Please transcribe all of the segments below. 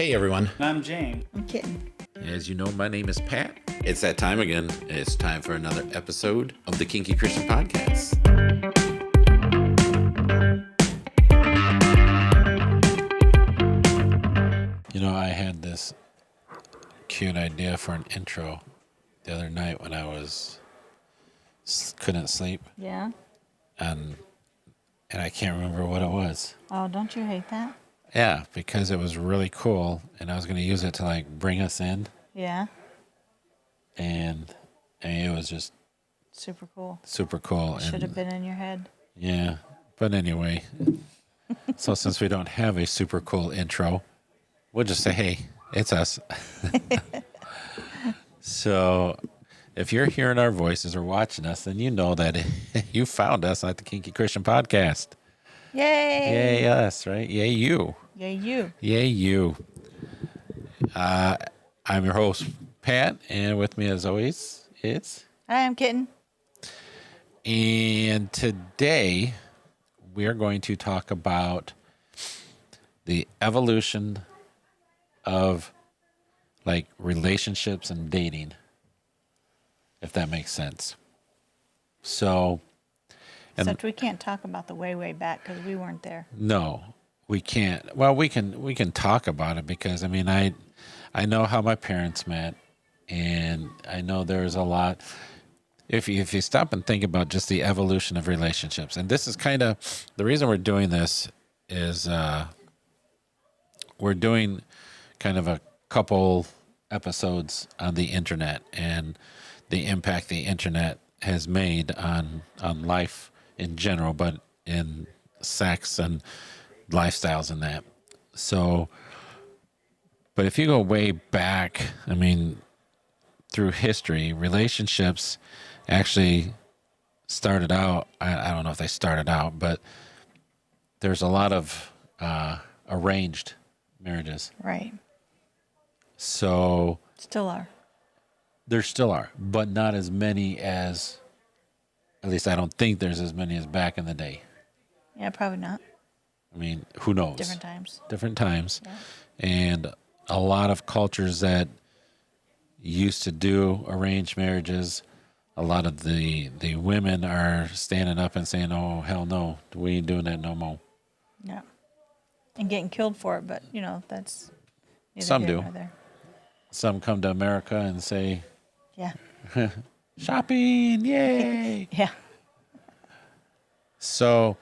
Hey everyone. I'm Jane. I'm Kitten. As you know, my name is Pat. It's that time again. It's time for another episode of the Kinky Christian Podcast. You know, I had this cute idea for an intro the other night when I couldn't sleep, Yeah? and I can't remember what it was. Oh, don't you hate that? Yeah, because it was really cool, and I was going to use it to like bring us in, Yeah? and it was just Super cool. super cool. Should have been in your head. Yeah, but anyway, so since we don't have a super cool intro, we'll just say, hey, it's us. So if you're hearing our voices or watching us, then you know that you found us at the Kinky Christian Podcast. Yay! Yay us, right? Yay you. Yay, you. Yay you. I'm your host, Pat, and with me as always, it's... Hi, I'm Kitten. And today we are going to talk about the evolution of like relationships and dating, if that makes sense. So, Except we can't talk about the way back because we weren't there. no, we can't. Well, we can talk about it because I mean, I know how my parents met, and I know there's a lot. If you stop and think about just the evolution of relationships, and this is kind of the reason we're doing this is we're doing kind of a couple episodes on the internet and the impact the internet has made on life in general, but in sex and lifestyles and that. So, but if you go way back, I mean, through history, relationships actually started out, I don't know if they started out, but there's a lot of arranged marriages. Right. So Still are. there still are, but not as many as, at least I don't think there's as many as back in the day. Yeah, probably not. I mean, who knows? Different times. Different times. Yeah. And a lot of cultures that used to do arranged marriages, a lot of the women are standing up and saying, oh, hell no, we ain't doing that no more. Yeah. And getting killed for it, but, that's neither Some here do. nor there. Some come to America and say, Yeah. shopping, yay. Yeah. So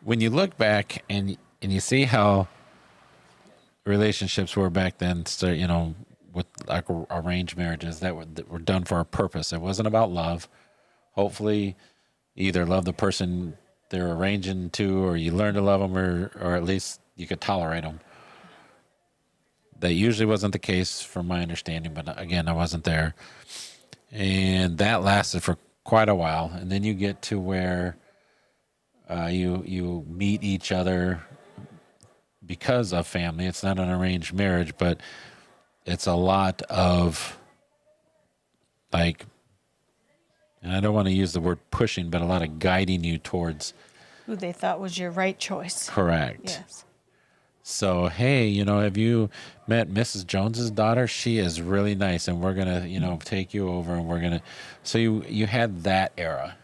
when you look back and you see how relationships were back then, with like arranged marriages that were done for a purpose. It wasn't about love. Hopefully, you either love the person they're arranging to, or you learn to love them, or at least you could tolerate them. That usually wasn't the case from my understanding, but again, I wasn't there. And that lasted for quite a while. And then you get to where you meet each other because of family. It's not an arranged marriage, but it's a lot of like, and I don't want to use the word pushing, but a lot of guiding you towards Who they thought was your right choice. correct. Yes. So, hey, have you met Mrs. Jones's daughter? She is really nice, and we're going to, take you over, and we're going to. So you had that era.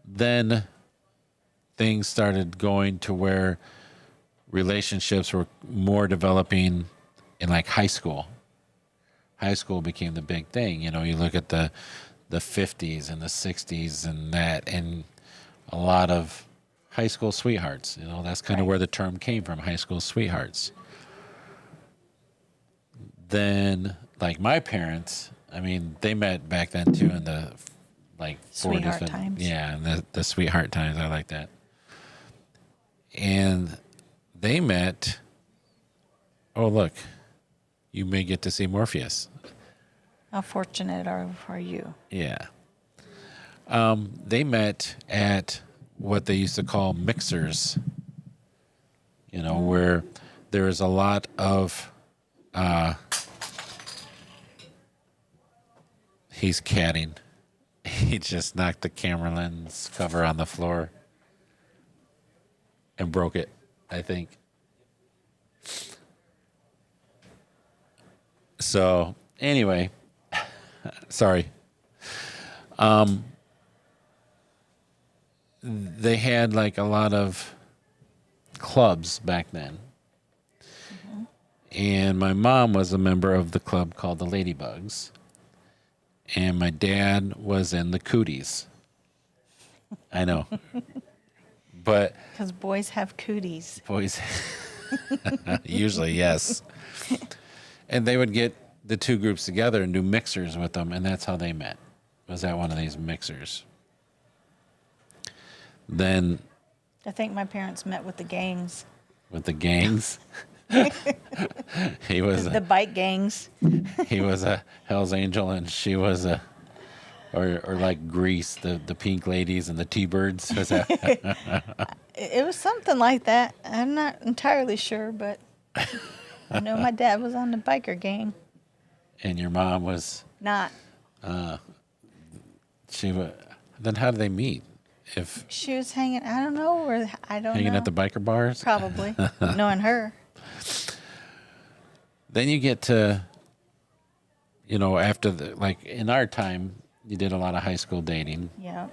Then things started going to where relationships were more developing in like high school. High school became the big thing. You look at the 50s and the 60s and that, and a lot of high school sweethearts. That's kind of where the term came from, high school sweethearts. Then, like my parents, I mean, they met back then too in the like 40s. Sweetheart times. Yeah, and the sweetheart times. I like that. And they met. Oh, look, you may get to see Morpheus. How fortunate are you? Yeah. They met at what they used to call mixers, where there is a lot of, he's catting. He just knocked the camera lens cover on the floor and broke it, I think. So anyway, sorry. They had like a lot of clubs back then. And my mom was a member of the club called the Ladybugs. And my dad was in the Cooties. I know. But Because boys have cooties. boys, usually, yes. And they would get the two groups together and do mixers with them. And that's how they met, was at one of these mixers. Then I think my parents met with the gangs, with the gangs, he was the bike gangs. he was a Hell's Angel, and she was a, or like Grease, the pink ladies and the T-birds. Was that? It was something like that. I'm not entirely sure, but I know my dad was on the biker gang. And your mom was, Not. she was. Then how did they meet? If She was hanging, I don't know, or I don't hanging know. at the biker bars? Probably. Knowing her. Then you get to, after like in our time, you did a lot of high school dating. Yeah.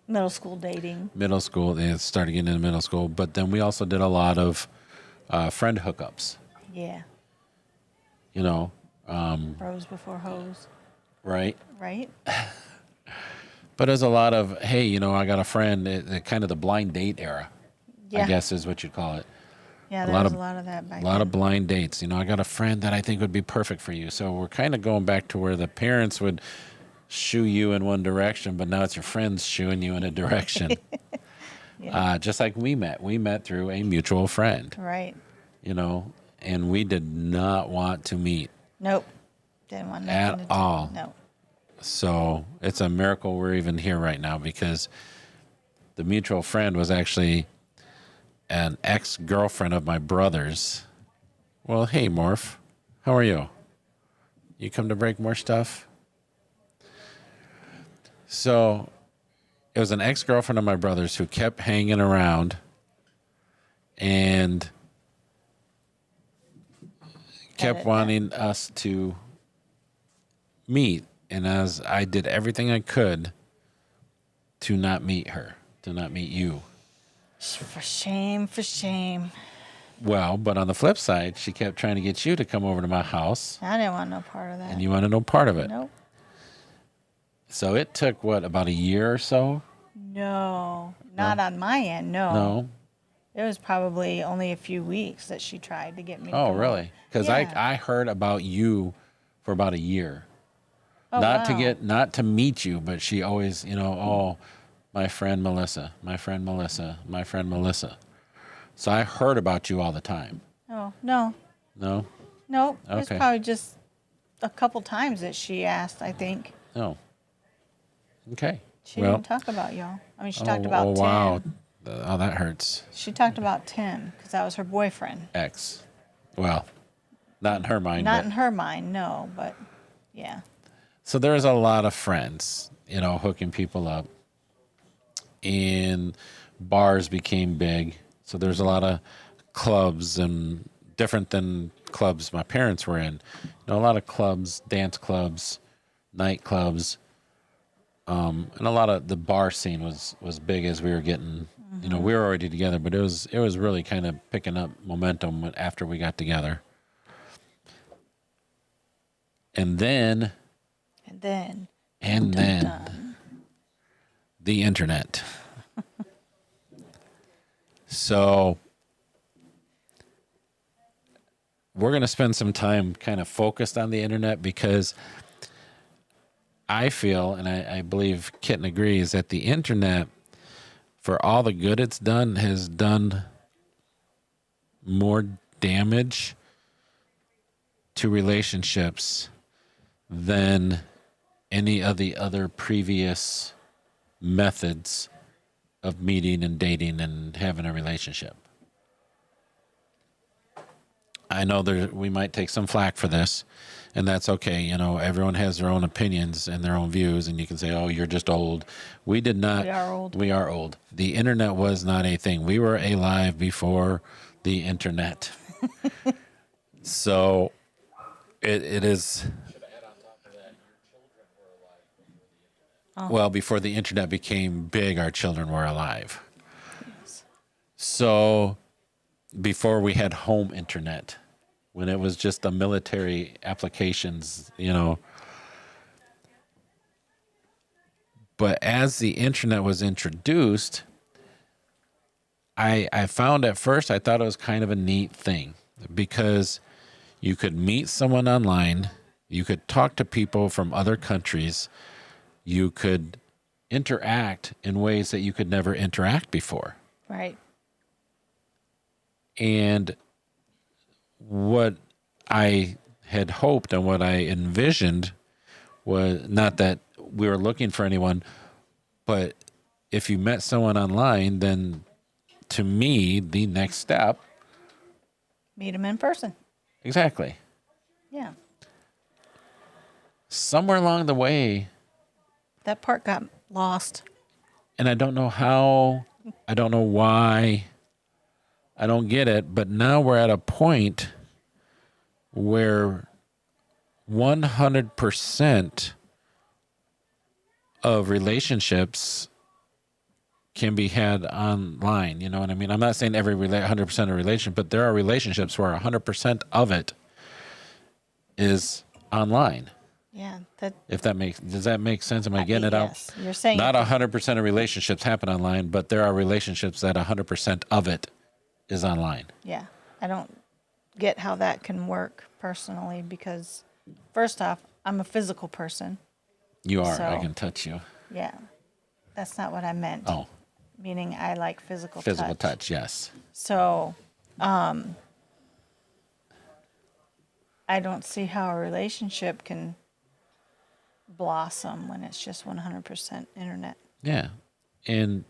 Middle school dating. Middle school, they started getting into middle school, but then we also did a lot of friend hookups. Yeah. Bros before hoes. Right? Right? But there's a lot of, hey, I got a friend, kind of the blind date era, Yeah. I guess is what you'd call it. Yeah, A there lot was of- a lot of that back A lot then. of blind dates. I got a friend that I think would be perfect for you. So we're kind of going back to where the parents would shoo you in one direction, but now it's your friends shooing you in a direction. Yeah. Just like we met. We met through a mutual friend, Right. and we did not want to meet. Nope. Didn't want At nothing to do. all. No. So it's a miracle we're even here right now, because the mutual friend was actually an ex-girlfriend of my brother's. Well, hey, Morph. How are you? You come to break more stuff? So it was an ex-girlfriend of my brother's who kept hanging around and kept it. wanting us to meet. And as I did everything I could to not meet her, to not meet you. For shame, for shame. Well, but on the flip side, she kept trying to get you to come over to my house, I didn't want no part of that. and you wanted no part of it. Nope. So it took, about a year or so? No. Not on my end, no. No? It was probably only a few weeks that she tried to get me to Oh, come really? over. Because Yeah. I heard about you for about a year. Oh, wow. Not to meet you, but she always, my friend Melissa, my friend Melissa, my friend Melissa. So I heard about you all the time. Oh, no. No? Nope. It was Okay. probably just a couple times that she asked, I think. No. Okay. She didn't talk about y'all. I mean, she talked about oh Tim. wow. Oh, that hurts. She talked about Tim because that was her boyfriend. Ex. Well, not in her mind. Not but- in her mind, no, but yeah. So there's a lot of friends, hooking people up. And bars became big. So there's a lot of clubs, and different than clubs my parents were in. A lot of clubs, dance clubs, nightclubs. And a lot of the bar scene was big as we were getting, we were already together, but it was really kind of picking up momentum after we got together. And then And then the internet. So we're going to spend some time kind of focused on the internet, because I feel, and I believe Kitten agrees, that the internet, for all the good it's done, has done more damage to relationships than any of the other previous methods of meeting and dating and having a relationship. I know we might take some flack for this, and that's okay. Everyone has their own opinions and their own views, and you can say, oh, you're just old. We did not. We are old. We are old. The internet was not a thing. We were alive before the internet. So it is. Oh, Well, before the internet became big, our children were alive. yes. So before we had home internet, when it was just the military applications, But as the internet was introduced, I found at first I thought it was kind of a neat thing because you could meet someone online, you could talk to people from other countries, you could interact in ways that you could never interact before. Right. And what I had hoped and what I envisioned was not that we were looking for anyone, but if you met someone online, then to me, the next step. Meet them in person. Exactly. Yeah. Somewhere along the way, That part got lost. and I don't know how, I don't know why, I don't get it, but now we're at a point where 100% of relationships can be had online. You know what I mean? I'm not saying 100% of relation, but there are relationships where 100% of it is online. Yeah. Does that make sense? Am I getting it out? Yes. You're saying Not 100% of relationships happen online, but there are relationships that 100% of it is online. Yeah. I don't get how that can work personally because, first off, I'm a physical person. You are. I So- can touch you. Yeah. That's not what I meant. Oh, Meaning I like physical touch. Yes. So, I don't see how a relationship can blossom when it's just 100% internet. Yeah. And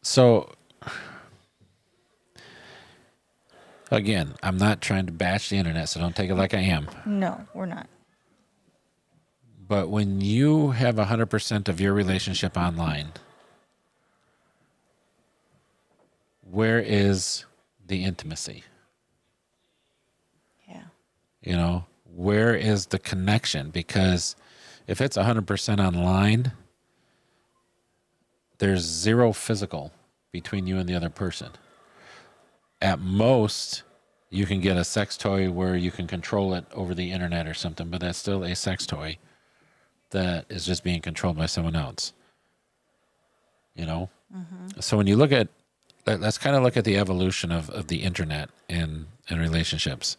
so, again, I'm not trying to bash the internet, so don't take it like I am. No, we're not. But when you have 100% of your relationship online, where is the intimacy? Yeah. Where is the connection? Because if it's 100% online, there's zero physical between you and the other person. At most, you can get a sex toy where you can control it over the internet or something, but that's still a sex toy that is just being controlled by someone else. So when you look at, let's kind of look at the evolution of the internet and relationships.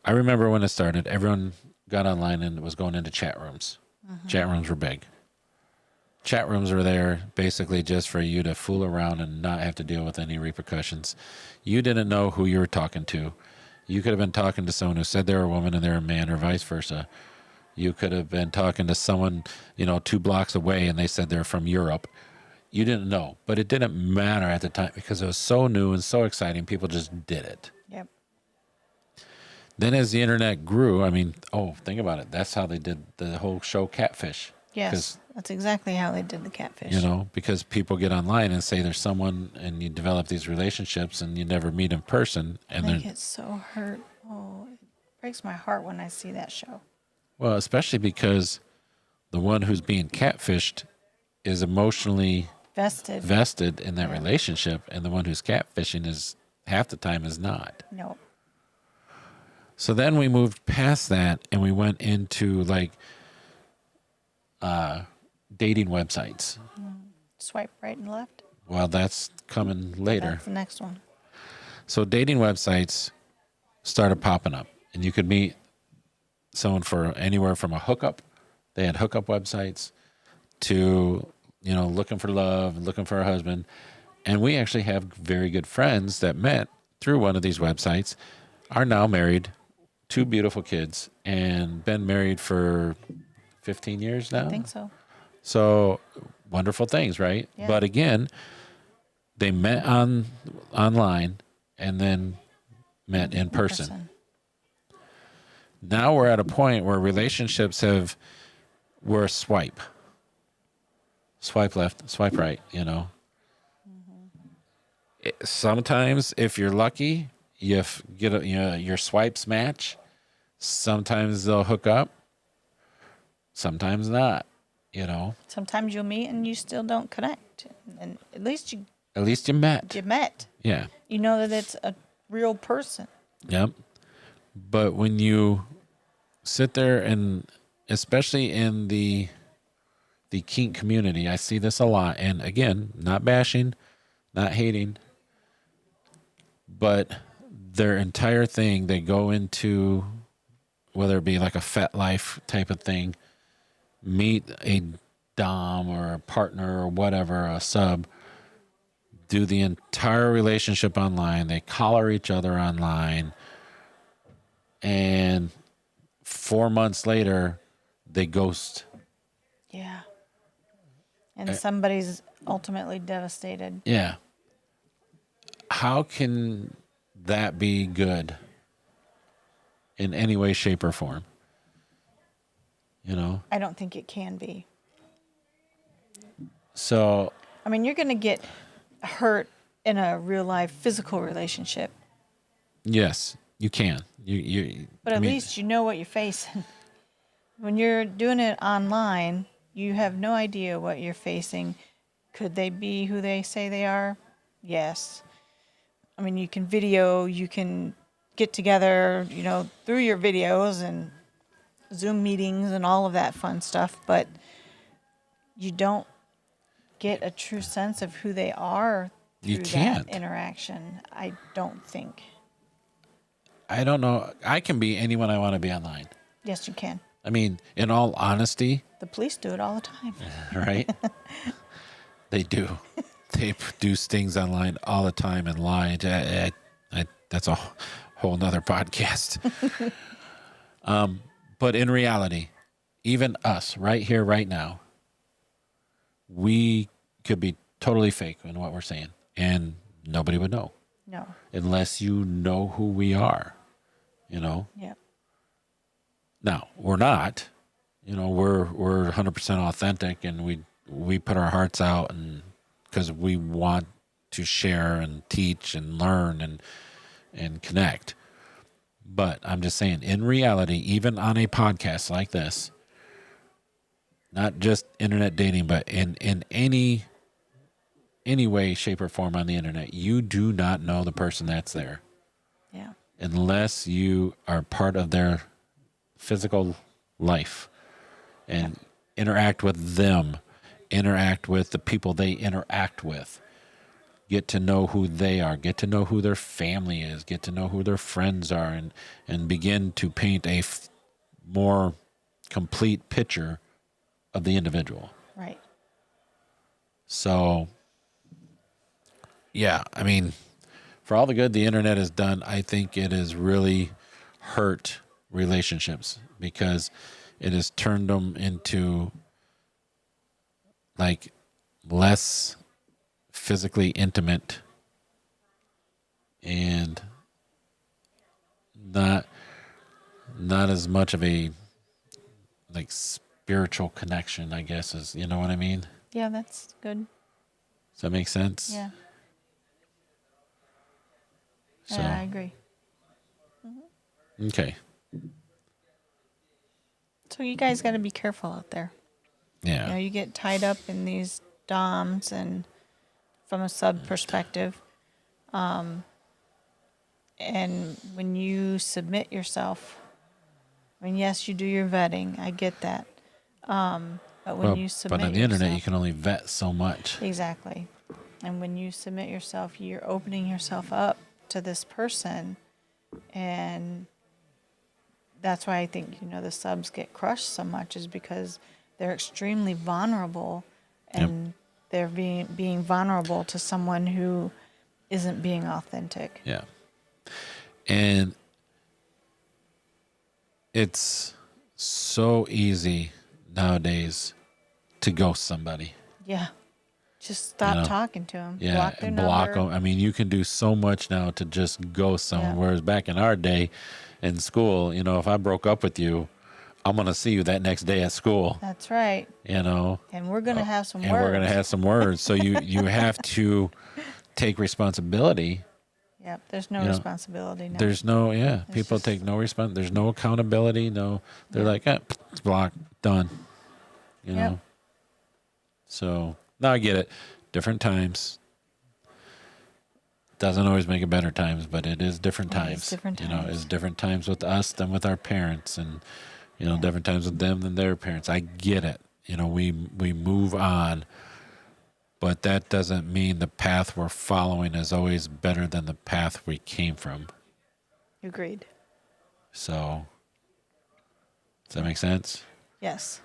I remember when it started, everyone got online and was going into chat rooms. Chat rooms were big. Chat rooms were there basically just for you to fool around and not have to deal with any repercussions. You didn't know who you were talking to. You could have been talking to someone who said they were a woman and they're a man, or vice versa. You could have been talking to someone, 2 blocks away and they said they're from Europe. You didn't know, but it didn't matter at the time because it was so new and so exciting. People just did it. Yep. Then as the internet grew, think about it. That's how they did the whole show Catfish. Yes. That's exactly how they did the catfish. Because people get online and say there's someone and you develop these relationships and you never meet in person. And I then, get so hurt. Oh, it breaks my heart when I see that show. well, especially because the one who's being catfished is emotionally vested in that relationship, and the one who's catfishing is half the time is not. No. So then we moved past that and we went into dating websites. Swipe right and left. Well, that's coming later. That's the next one. So dating websites started popping up, and you could meet someone for anywhere from a hookup. They had hookup websites to, looking for love, looking for a husband. And we actually have very good friends that met through one of these websites, are now married, 2 beautiful kids, and been married for 15 years now. I think so. So wonderful things, right? Yeah. But again, they met online and then met in person. Now we're at a point where relationships we're a swipe left, swipe right. Sometimes if you're lucky, get your swipes match. Sometimes they'll hook up, sometimes not. Sometimes you'll meet and you still don't connect, and at least you met. you met. Yeah. You know that it's a real person. Yep. But when you sit there, and especially in the kink community, I see this a lot. And again, not bashing, not hating, but their entire thing, they go into, whether it be like a Fet Life type of thing, meet a dom or a partner or whatever, a sub, do the entire relationship online. They collar each other online, and 4 months later, they ghost. Yeah. And somebody's ultimately devastated. Yeah. How can that be good in any way, shape, or form? I don't think it can be. So, I mean, you're going to get hurt in a real life physical relationship, yes, you can. but at least you know what you're facing. When you're doing it online, you have no idea what you're facing. Could they be who they say they are? Yes. I mean, you can get together, through your videos and Zoom meetings and all of that fun stuff, but you don't get a true sense of who they are You through can't. that interaction. I don't think. I don't know. I can be anyone I want to be online. Yes, you can. I mean, in all honesty, The police do it all the time. right? They do. They produce things online all the time and lie. That's a whole nother podcast. But in reality, even us right here, right now, we could be totally fake in what we're saying, and nobody would know No. unless you know who we are. Yeah. Now we're not. We're 100% authentic, and we put our hearts out, and because we want to share and teach and learn and connect. But I'm just saying, in reality, even on a podcast like this, not just internet dating, but in any way, shape, or form on the internet, you do not know the person that's there Yeah. unless you are part of their physical life and interact with them, interact with the people they interact with, get to know who they are, get to know who their family is, get to know who their friends are, and begin to paint a more complete picture of the individual. Right. So, yeah, I mean, for all the good the internet has done, I think it has really hurt relationships because it has turned them into like less physically intimate and not as much of a like spiritual connection, I guess, is, you know what I mean? Yeah, that's good. Does that make sense? Yeah. So, Yeah, I agree. okay. So you guys got to be careful out there. Yeah. You get tied up in these DOMs and from a sub perspective. And when you submit yourself, I mean, yes, you do your vetting. I get that. But when you submit but on the internet, you yourself- can only vet so much. Exactly. And when you submit yourself, you're opening yourself up to this person. And that's why I think, the subs get crushed so much, is because they're extremely vulnerable, and they're being vulnerable to someone who isn't being authentic. Yeah. And it's so easy nowadays to ghost somebody. Yeah. Just stop talking to them. Yeah, Block their and block number. them. I mean, you can do so much now to just ghost someone. Yeah. Whereas back in our day, in school, if I broke up with you, I'm gonna see you that next day at school. That's right. And we're gonna have some words. we're gonna have some words. So you have to take responsibility Yep. There's no You know, responsibility now. There's no, people just- take no response. There's no accountability. No, they're like, it's blocked, done. You Yep. know? So, now I get it. Different times. Doesn't always make it better times, but it is different times. It's different You know, times. it's different times with us than with our parents, and different times with them than their parents. I get it. We move on, but that doesn't mean the path we're following is always better than the path we came from. Agreed. So, does that make sense? Yes.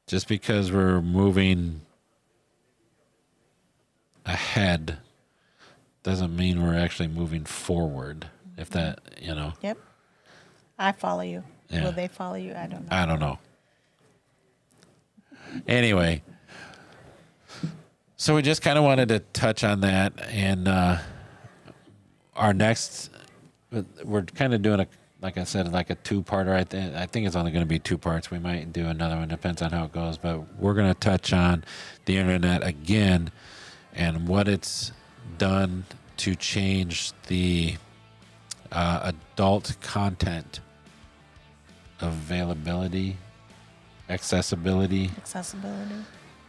Just because we're moving ahead doesn't mean we're actually moving forward. If that, Yep. I follow you. Yeah. Will they follow you? I don't know. I don't know. Anyway, so we just kind of wanted to touch on that, and our next, we're kind of doing like I said, like a two-parter. I think it's only going to be 2 parts. We might do another one, depends on how it goes. But we're going to touch on the internet again and what it's done to change the adult content availability, accessibility,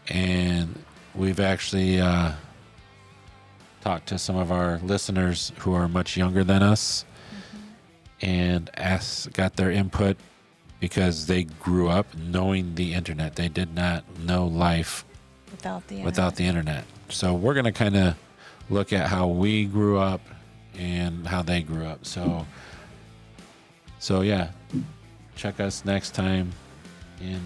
and we've actually talked to some of our listeners who are much younger than us and got their input because they grew up knowing the internet. They did not know life without the internet. So we're going to kind of look at how we grew up and how they grew up. So yeah, check us next time it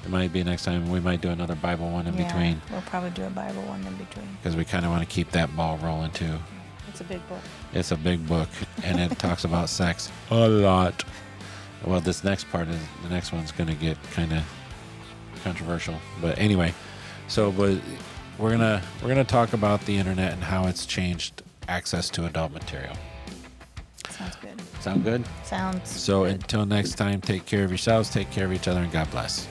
might be next time. We might do another Bible one in between. We'll probably do a Bible one in between. Because we kind of want to keep that ball rolling too. It's a big book. It's a big book, and it talks about sex a lot. Well, the next one's going to get kind of controversial. But anyway, but we're gonna talk about the internet and how it's changed access to adult material. Sounds good. Sound good? Sounds So good. until next time, take care of yourselves, take care of each other, and God bless.